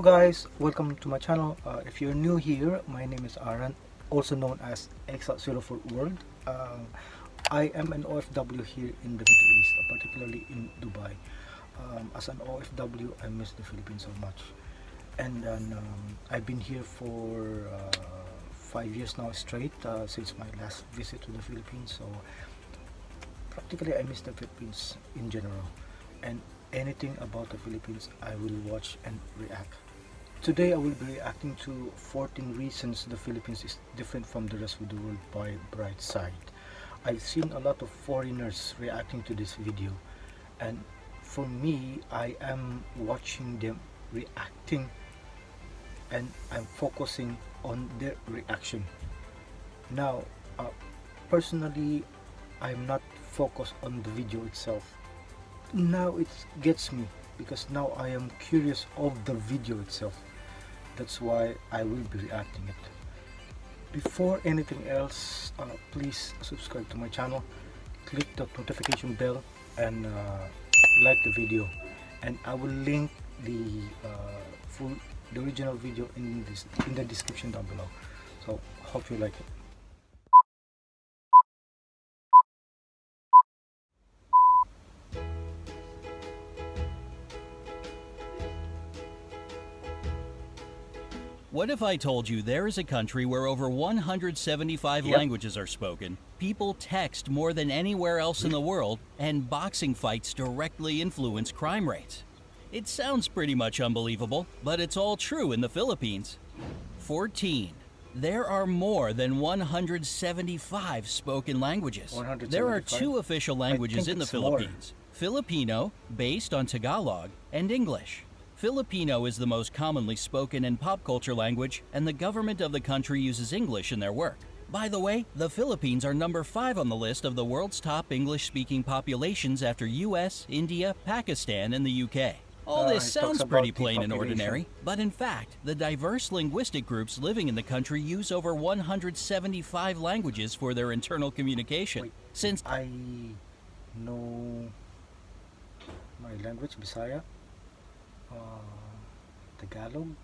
Hello guys, welcome to my channel. If you're new here, my name is ArAn, also known as aexa04 World. I am an OFW here in the Middle East, particularly in Dubai. As an OFW, I miss the Philippines so much. And then I've been here for 5 years now straight, since my last visit to the Philippines. So practically I miss the Philippines in general. And anything about the Philippines I will watch and react. Today I will be reacting to 14 reasons the Philippines is different from the rest of the world by bright side. I've seen a lot of foreigners reacting to this video, and for me, I am watching them reacting and I'm focusing on their reaction. Now, personally, I'm not focused on the video itself. Now it gets me because now I am curious of the video itself. That's why I will be reacting it. Before anything else, please subscribe to my channel, click the notification bell, and like the video. And I will link the original video in the description down below. So hope you like it. What if I told you there is a country where over 175 languages are spoken, people text more than anywhere else in the world, and boxing fights directly influence crime rates? It sounds pretty much unbelievable, but it's all true in the Philippines. 14. There are more than 175 spoken languages. There are 2 official languages in the Philippines: Filipino, based on Tagalog, and English. Filipino is the most commonly spoken and pop culture language, and the government of the country uses English in their work. By the way, the Philippines are number 5 on the list of the world's top English-speaking populations after US, India, Pakistan, and the UK. All this sounds pretty plain and ordinary, but in fact, the diverse linguistic groups living in the country use over 175 languages for their internal communication. Since I know my language, Bisaya, Tagalog,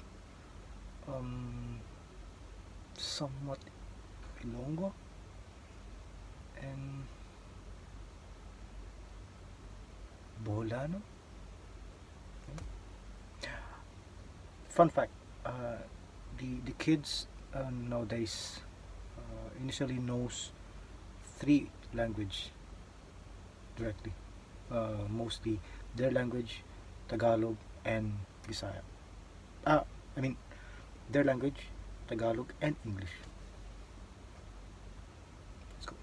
somewhat Ilonggo, and Boholano. Fun fact, the kids nowadays initially knows 3 language directly, mostly their language, Tagalog, and Bisaya. I mean, their language, Tagalog, and English. Let's go.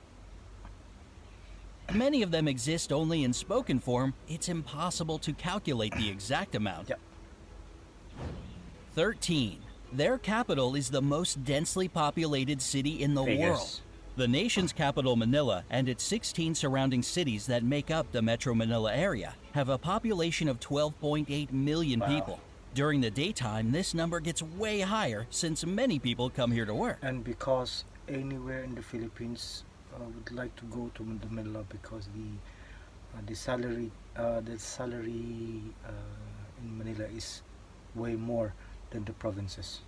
Many of them exist only in spoken form, it's impossible to calculate the exact amount. 13. Their capital is the most densely populated city in the world. The nation's capital, Manila, and its 16 surrounding cities that make up the Metro Manila area have a population of 12.8 million people. During the daytime, this number gets way higher since many people come here to work. And because anywhere in the Philippines would like to go to Manila because the salary in Manila is way more than the provinces.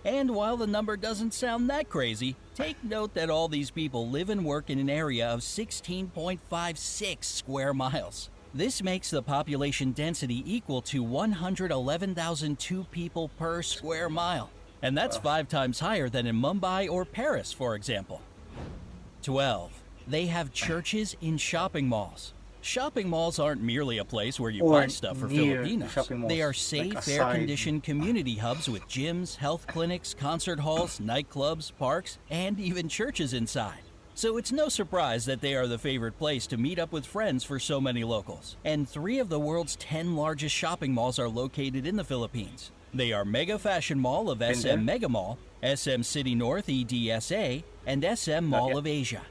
And while the number doesn't sound that crazy, take note that all these people live and work in an area of 16.56 square miles. This makes the population density equal to 111,002 people per square mile. And that's 5 times higher than in Mumbai or Paris, for example. 12. They have churches in shopping malls. Shopping malls aren't merely a place where you buy stuff for Filipinos. They are safe, air-conditioned community hubs with gyms, health clinics, concert halls, nightclubs, parks, and even churches inside. So it's no surprise that they are the favorite place to meet up with friends for so many locals. And 3 of the world's 10 largest shopping malls are located in the Philippines. They are Mega Fashion Mall of SM Mega Mall, SM City North EDSA, and SM Mall of Asia.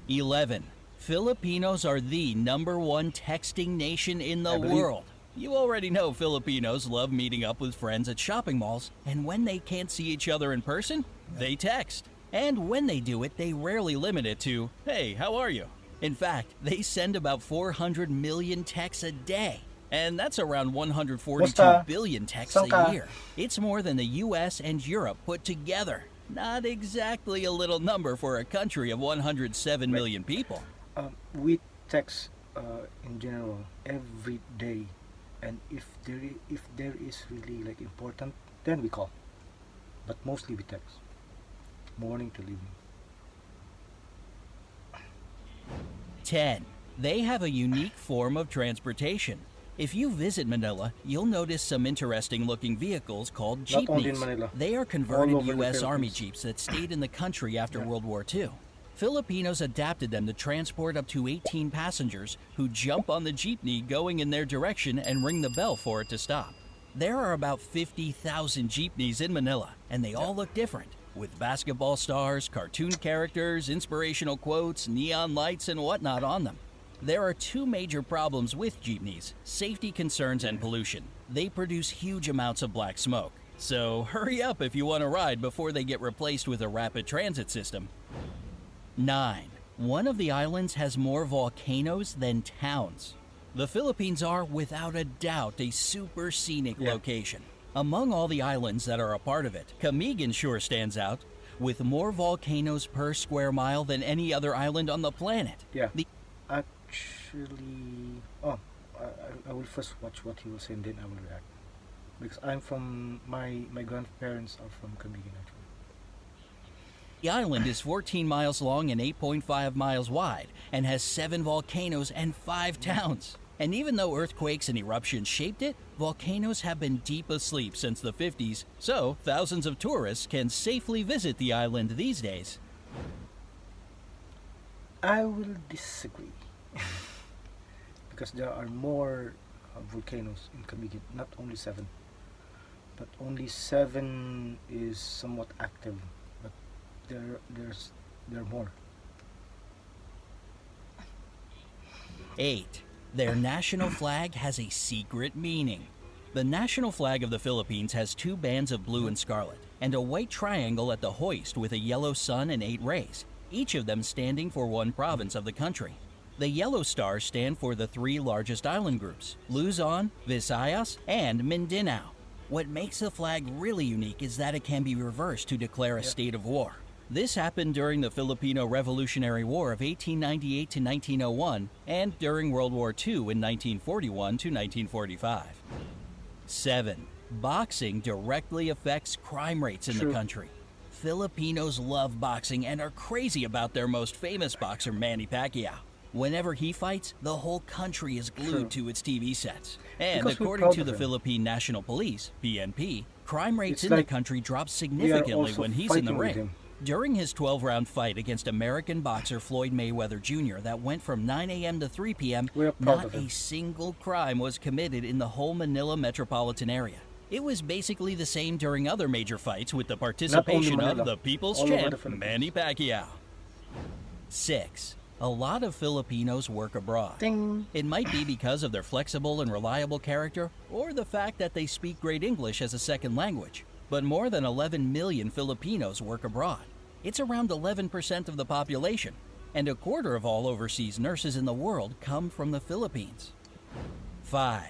11. Filipinos are the #1 texting nation in the world. You already know Filipinos love meeting up with friends at shopping malls, and when they can't see each other in person, they text. And when they do it, they rarely limit it to, "Hey, how are you?" In fact, they send about 400 million texts a day. And that's around 142 Basta. billion texts Saan ka? a year. It's more than the US and Europe put together. Not exactly a little number for a country of 107 million people. We text in general every day, and if there is really like important, then we call. But mostly we text, morning to evening. 10. They have a unique form of transportation. If you visit Manila, you'll notice some interesting looking vehicles called Not only in jeepneys. Manila, They are all converted over the U.S. Army Philippines. jeeps that stayed in the country after Yeah. World War II. Filipinos adapted them to transport up to 18 passengers who jump on the jeepney going in their direction and ring the bell for it to stop. There are about 50,000 jeepneys in Manila, and they all look different, with basketball stars, cartoon characters, inspirational quotes, neon lights, and whatnot on them. There are two major problems with jeepneys: safety concerns and pollution. They produce huge amounts of black smoke. So hurry up if you want to ride before they get replaced with a rapid transit system. 9. One of the islands has more volcanoes than towns. The Philippines are, without a doubt, a super scenic Yeah. location. Among all the islands that are a part of it, Camiguin sure stands out, with more volcanoes per square mile than any other island on the planet. Yeah. The Actually, I will first watch what he will say and then I will react. Because I'm from, my grandparents are from Camiguin actually. The island is 14 miles long and 8.5 miles wide and has 7 volcanoes and 5 towns. And even though earthquakes and eruptions shaped it, volcanoes have been deep asleep since the 50s, so thousands of tourists can safely visit the island these days. I will disagree. Because there are more volcanoes in Camiguin, not only 7. But only 7 is somewhat active. But there are more. 8. Their national flag has a secret meaning. The national flag of the Philippines has 2 bands of blue and scarlet, and a white triangle at the hoist with a yellow sun and 8 rays, each of them standing for one province of the country. The yellow stars stand for the 3 largest island groups: Luzon, Visayas, and Mindanao. What makes the flag really unique is that it can be reversed to declare a state of war. This happened during the Filipino Revolutionary War of 1898 to 1901 and during World War II in 1941 to 1945. 7. Boxing directly affects crime rates in the True. country. Filipinos love boxing and are crazy about their most famous boxer, Manny Pacquiao. Whenever he fights, the whole country is glued to its TV sets. And Because we're according proud to of the him. Philippine National Police, PNP, crime rates It's in the like country drop We are significantly also when he's in the fighting with ring. him. During his 12-round fight against American boxer Floyd Mayweather Jr. that went from 9 a.m. to 3 p.m., We are proud not of him. a single crime was committed in the whole Manila metropolitan area. It was basically the same during other major fights with the participation of Manila, the people's all over champ, the Philippines. Manny Pacquiao. 6. A lot of Filipinos work abroad. Ding. It might be because of their flexible and reliable character, or the fact that they speak great English as a second language. But more than 11 million Filipinos work abroad. It's around 11% of the population, and a quarter of all overseas nurses in the world come from the Philippines. 5.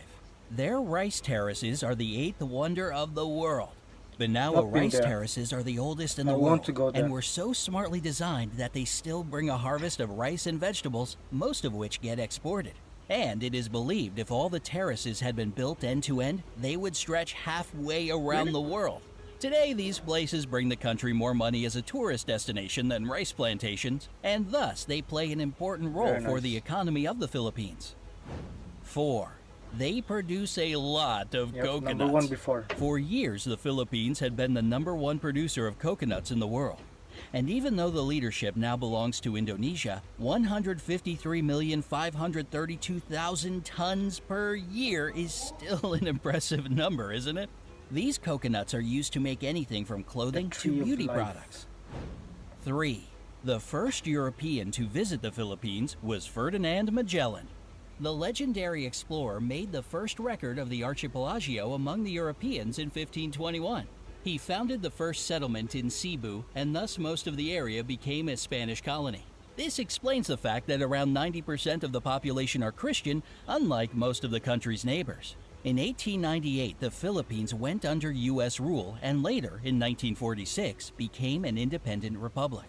Their rice terraces are the 8th wonder of the world. Banawa Not been rice there. terraces are the oldest in I the want world, to go there. and were so smartly designed that they still bring a harvest of rice and vegetables, most of which get exported. And it is believed if all the terraces had been built end to end, they would stretch halfway around the world. Today, these places bring the country more money as a tourist destination than rice plantations, and thus they play an important role Very for nice. the economy of the Philippines. 4. They produce a lot of Yep, coconuts. number 1 before. For years, the Philippines had been the number 1 producer of coconuts in the world. And even though the leadership now belongs to Indonesia, 153,532,000 tons per year is still an impressive number, isn't it? These coconuts are used to make anything from clothing The to tree of beauty life. products. 3. The first European to visit the Philippines was Ferdinand Magellan. The legendary explorer made the first record of the archipelago among the Europeans in 1521. He founded the first settlement in Cebu, and thus most of the area became a Spanish colony. This explains the fact that around 90% of the population are Christian, unlike most of the country's neighbors. In 1898, the Philippines went under U.S. rule and later, in 1946, became an independent republic.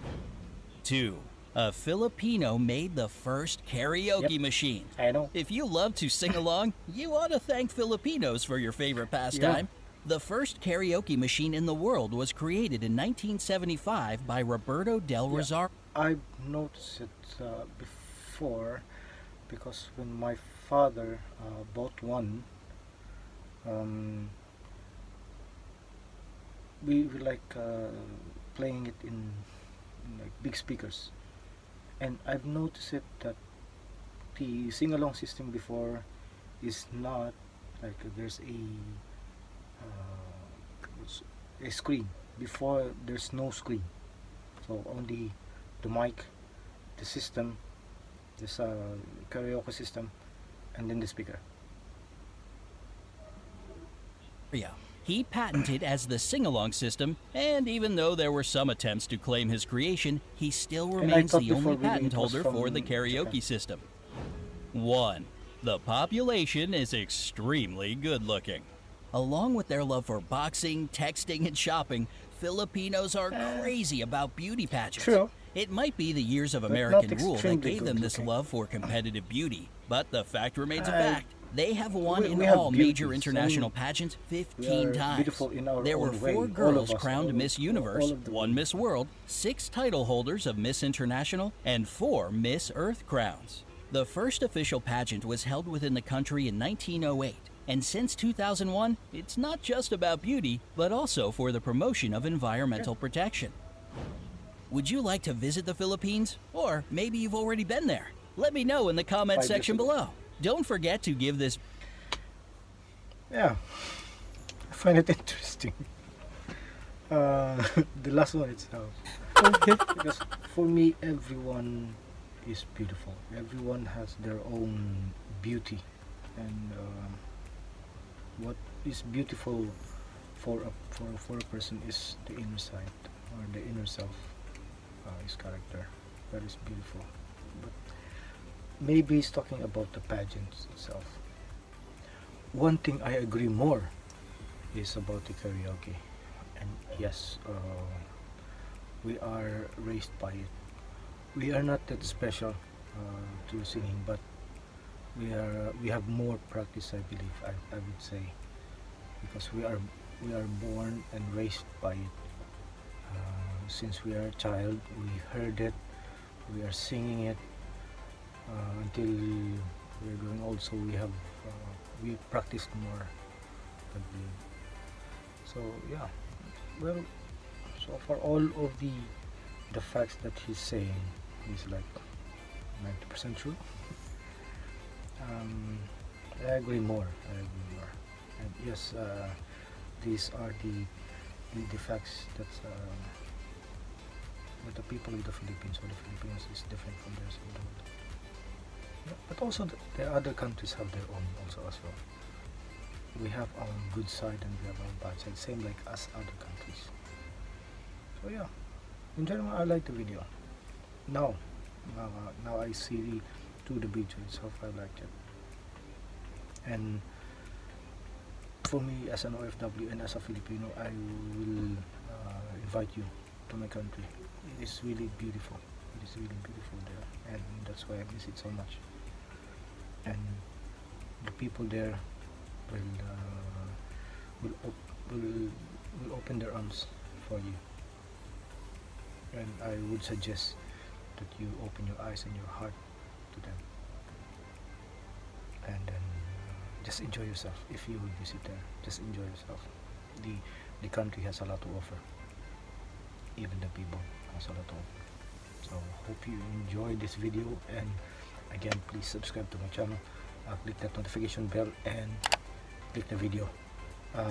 2. A Filipino made the first karaoke machine. I know. If you love to sing along, you ought to thank Filipinos for your favorite pastime. The first karaoke machine in the world was created in 1975 by Roberto Del Rosario. I've noticed it before because when my father bought one, we like playing it in like big speakers, and I've noticed it that the sing-along system before is not like there's a screen. Before there's no screen, so only the mic, the system, this karaoke system, and then the speaker. He patented as the sing-along system, and even though there were some attempts to claim his creation, he still remains the only patent holder for the karaoke system. 1. The population is extremely good-looking. Along with their love for boxing, texting, and shopping, Filipinos are crazy about beauty pageants. True. It might be the years of American rule that gave them this love for competitive beauty, but the fact remains a fact. They have won in all major international pageants 15 times. There were 4 girls crowned Miss Universe, 1 Miss World, 6 title holders of Miss International, and 4 Miss Earth crowns. The first official pageant was held within the country in 1908. And since 2001, it's not just about beauty, but also for the promotion of environmental protection. Would you like to visit the Philippines? Or maybe you've already been there? Let me know in the comment section below. Don't forget to give this... Yeah, I find it interesting. The last one itself. Because for me, everyone is beautiful. Everyone has their own beauty. And what is beautiful for a person is the inner side or the inner self, his character. That is beautiful. But maybe he's talking about the pageants itself. One thing I agree more is about the karaoke, and yes, we are raised by it. We are not that special to singing, but we have more practice, I believe. I would say, because we are born and raised by it. Since we are a child, we heard it, we are singing it until we are growing old. So we practiced more, I believe. So yeah, well, so far all of the facts that he's saying is like 90% true. I agree more. And yes, these are the facts that the people of the Philippines or the Filipinos is different from the rest of the world. Yeah, but also the other countries have their own also as well. We have our good side and we have our bad side, same like us other countries. So yeah, in general I like the video. Now I see the video itself, I like it. And for me as an OFW and as a Filipino, I will invite you to my country. It is really beautiful. It is really beautiful there, and that's why I miss it so much. And the people there will open their arms for you. And I would suggest that you open your eyes and your heart to them. And then just enjoy yourself. If you would visit there, just enjoy yourself. The country has a lot to offer. Even the people has a lot to offer. So hope you enjoy this video, and again, please subscribe to my channel. Click that notification bell and click the video. Bye-bye.